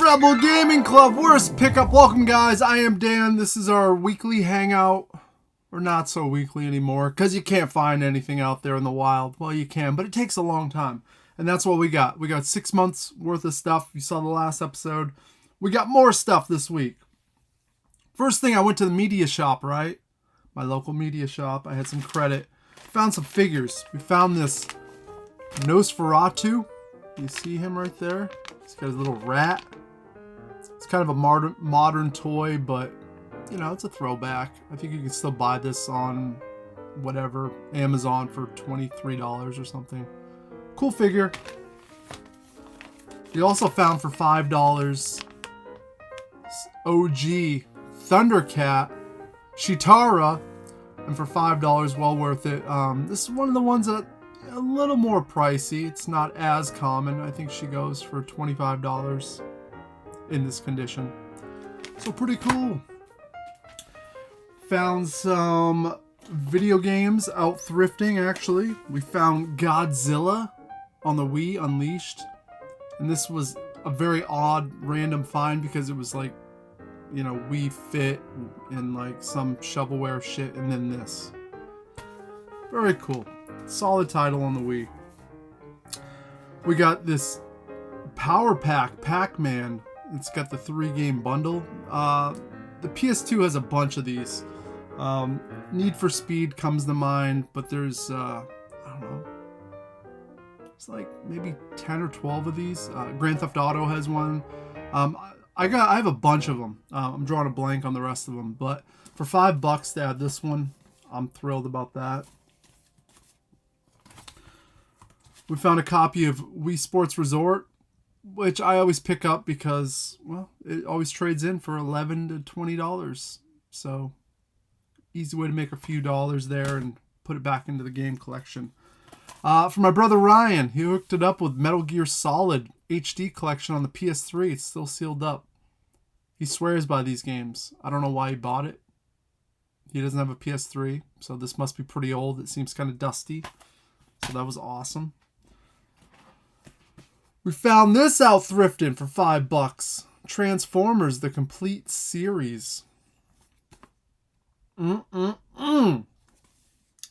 Rebel Gaming Club, worst pickup. Welcome, guys. I am Dan. This is our weekly hangout, or not so weekly anymore, because you can't find anything out there in the wild. Well, you can, but it takes a long time, and that's what we got. We got 6 months worth of stuff. You saw the last episode. We got more stuff this week. First thing, I went to the media shop, right? My local media shop. I had some credit. Found some figures. We found this Nosferatu. You see him right there? He's got his little rat. It's kind of a modern toy, but, you know, it's a throwback. I think you can still buy this on whatever, Amazon for $23 or something. Cool figure. We also found for $5 OG Thundercat Shitara, and for $5, well worth it. This is one of the ones that a little more pricey. It's not as common. I think she goes for $25 in this condition. So pretty cool. Found some video games out thrifting, actually. We found Godzilla on the Wii Unleashed. And this was a very odd, random find because it was like, you know, Wii Fit and like some shovelware shit, and then this. Very cool. Solid title on the Wii. We got this Power Pack PacMan. It's got the 3-game bundle. The PS2 has a bunch of these. Need for Speed comes to mind, but there's I don't know. It's like maybe 10 or 12 of these. Grand Theft Auto has one. I have a bunch of them. I'm drawing a blank on the rest of them, but for $5 to add this one, I'm thrilled about that. We found a copy of Wii Sports Resort, which I always pick up because, well, it always trades in for $11 to $20. So, easy way to make a few dollars there and put it back into the game collection. For my brother Ryan, he hooked it up with Metal Gear Solid HD collection on the PS3. It's still sealed up. He swears by these games. I don't know why he bought it. He doesn't have a PS3, so this must be pretty old. It seems kind of dusty. So that was awesome. We found this out thrifting for $5. Transformers, the complete series.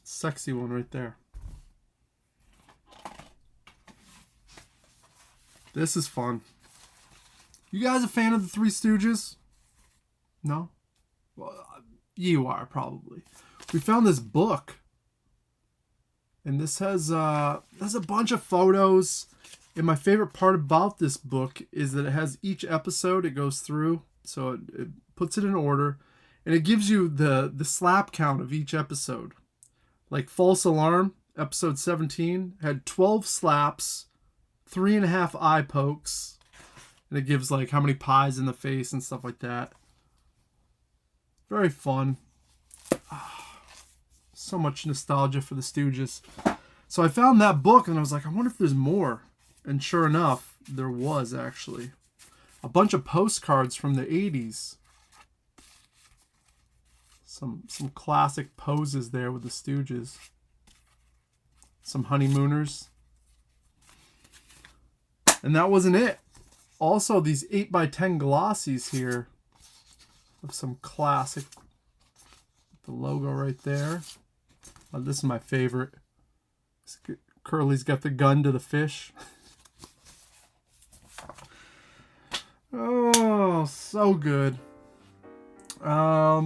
Sexy one right there. This is fun. You guys a fan of the Three Stooges? No? Well, you are, probably. We found this book. And this has a bunch of photos. And my favorite part about this book is that it has each episode it goes through. So it puts it in order. And it gives you the slap count of each episode. Like False Alarm, episode 17, had 12 slaps, 3.5 eye pokes. And it gives like how many pies in the face and stuff like that. Very fun. So much nostalgia for the Stooges. So I found that book and I was like, I wonder if there's more. And sure enough, there was actually. A bunch of postcards from the 80s. Some classic poses there with the Stooges. Some honeymooners. And that wasn't it. Also, these 8x10 Glossies here. Of some classic. The logo right there. Oh, this is my favorite. Curly's got the gun to the fish. Oh, so good. At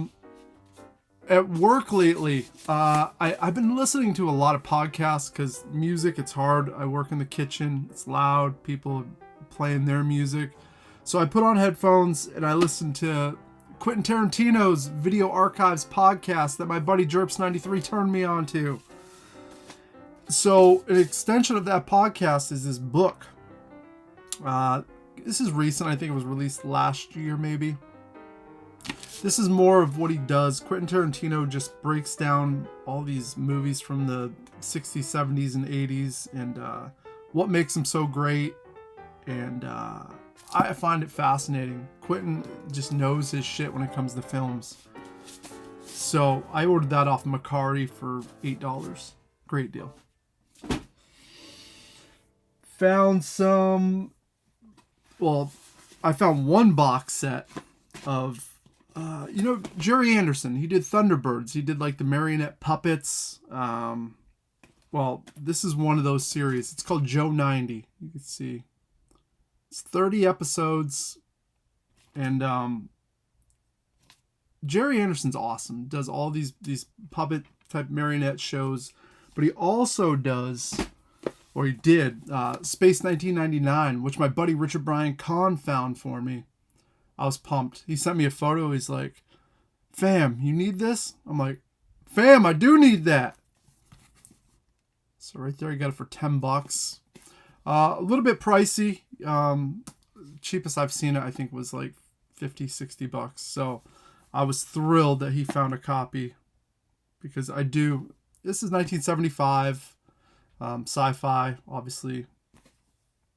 work lately, I've been listening to a lot of podcasts because music, it's hard. I work in the kitchen. It's loud. People playing their music. So I put on headphones and I listen to Quentin Tarantino's Video Archives podcast that my buddy Jerps93 turned me on to. So an extension of that podcast is this book. This is recent. I think it was released last year, maybe. This is more of what he does. Quentin Tarantino just breaks down all these movies from the 60s, 70s, and 80s and what makes them so great. And I find it fascinating. Quentin just knows his shit when it comes to films. So I ordered that off Macari for $8. Great deal. Found some, well, I found one box set of, you know, Jerry Anderson. He did Thunderbirds. He did like the marionette puppets. Well, this is one of those series. It's called Joe 90. You can see it's 30 episodes, and Jerry Anderson's awesome. Does all these puppet type marionette shows, but he also does, or he did, Space 1999, which my buddy Richard Brian Kahn found for me. I was pumped. He sent me a photo. He's like, "Fam, you need this?" I'm like, "Fam, I do need that." So right there, I got it for $10. A little bit pricey. Cheapest I've seen it, I think, was like $50-$60. So I was thrilled that he found a copy, because I do. This is 1975, sci-fi. Obviously,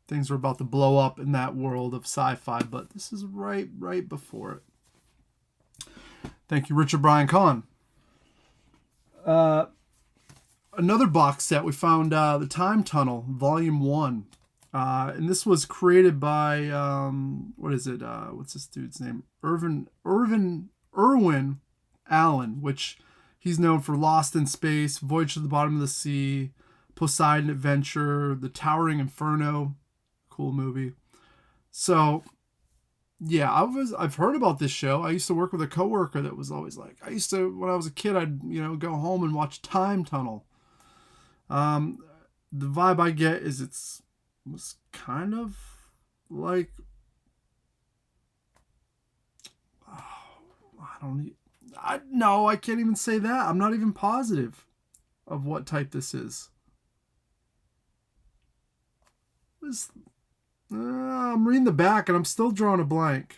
things were about to blow up in that world of sci-fi, but this is right before it. Thank you, Richard Brian Kahn. Another box set, we found The Time Tunnel, Volume 1. And this was created by, what is it? What's this dude's name? Irwin Allen, which he's known for Lost in Space, Voyage to the Bottom of the Sea, Poseidon Adventure, The Towering Inferno. Cool movie. So, yeah, I've heard about this show. I used to work with a coworker that was always like, when I was a kid, I'd, go home and watch Time Tunnel. The vibe I get is was kind of like, I can't even say that. I'm not even positive of what type this is. I'm reading the back and I'm still drawing a blank.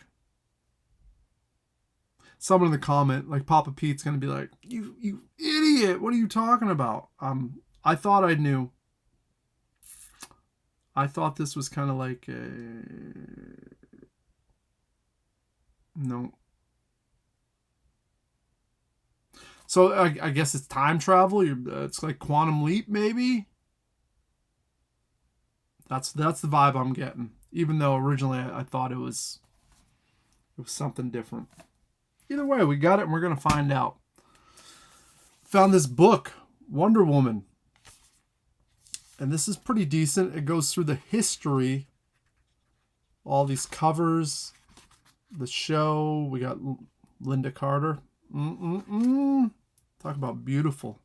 Someone in the comment, like Papa Pete's going to be like, you idiot, what are you talking about? I thought I knew. I thought this was kind of like no. So I guess it's time travel. It's like Quantum Leap, maybe. That's the vibe I'm getting. Even though originally I thought it was something different. Either way, we got it, and we're gonna find out. Found this book, Wonder Woman. And this is pretty decent. It goes through the history, all these covers, the show. We got Linda Carter. Talk about beautiful.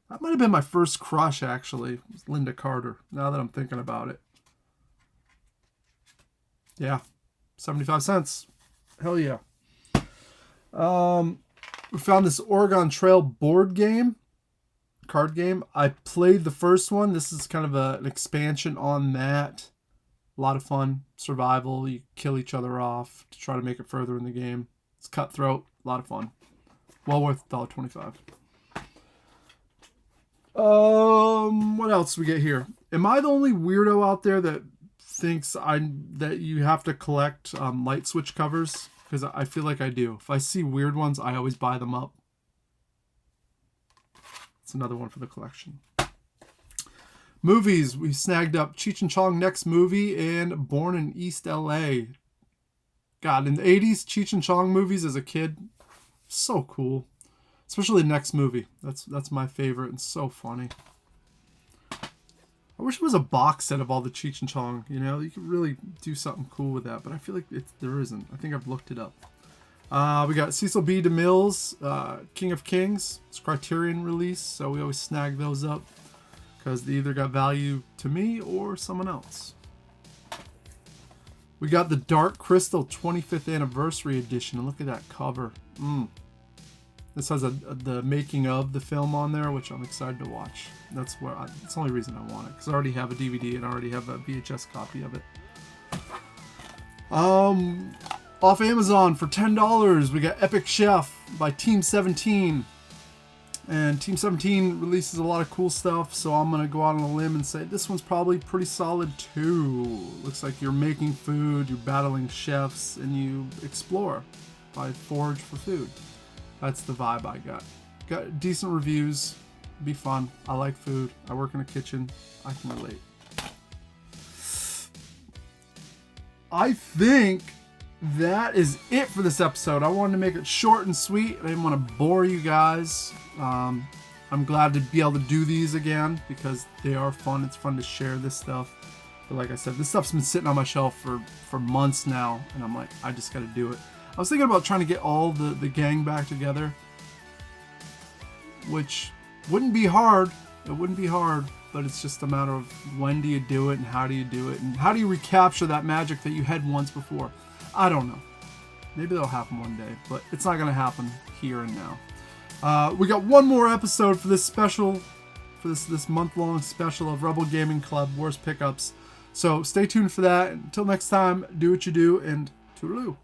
That might have been my first crush, actually, was Linda Carter, now that I'm thinking about it. Yeah, 75 cents. Hell yeah. We found this Oregon Trail board game. Card game. I played the first one. This is kind of an expansion on that. A lot of fun. Survival. You kill each other off to try to make it further in the game. It's Cutthroat. A lot of fun. Well worth $1.25. What else we get here? Am I the only weirdo out there that thinks that you have to collect light switch covers? Because I feel like I do. If I see weird ones, I always buy them up. It's another one for the collection. Movies. We snagged up Cheech and Chong next movie and Born in East LA. God, in the 80s, Cheech and Chong movies as a kid, so cool. Especially the next movie. That's my favorite and so funny. I wish it was a box set of all the Cheech and Chong. You could really do something cool with that, but I feel like there isn't. I think I've looked it up. We got Cecil B. DeMille's King of Kings. It's Criterion release, so we always snag those up because they either got value to me or someone else. We got the Dark Crystal 25th Anniversary Edition. And look at that cover. This has the making of the film on there, which I'm excited to watch. That's the only reason I want it, because I already have a DVD and I already have a VHS copy of it. Off Amazon for $10, we got Epic Chef by Team 17. And Team 17 releases a lot of cool stuff, so I'm going to go out on a limb and say this one's probably pretty solid too. Looks like you're making food, you're battling chefs, and you explore by forage for food. That's the vibe I got. Got decent reviews, be fun. I like food, I work in a kitchen, I can relate. I think that is it for this episode. I wanted to make it short and sweet. I didn't want to bore you guys. I'm glad to be able to do these again because they are fun. It's fun to share this stuff. But like I said, this stuff's been sitting on my shelf for months now, and I'm like, I just got to do it. I was thinking about trying to get all the gang back together, which wouldn't be hard. It wouldn't be hard, but it's just a matter of when do you do it and how do you do it and how do you recapture that magic that you had once before. I don't know. Maybe that'll happen one day, but it's not going to happen here and now. We got one more episode for this special, for this month-long special of Rebel Gaming Club Worst Pickups. So stay tuned for that. Until next time, do what you do, and toodaloo.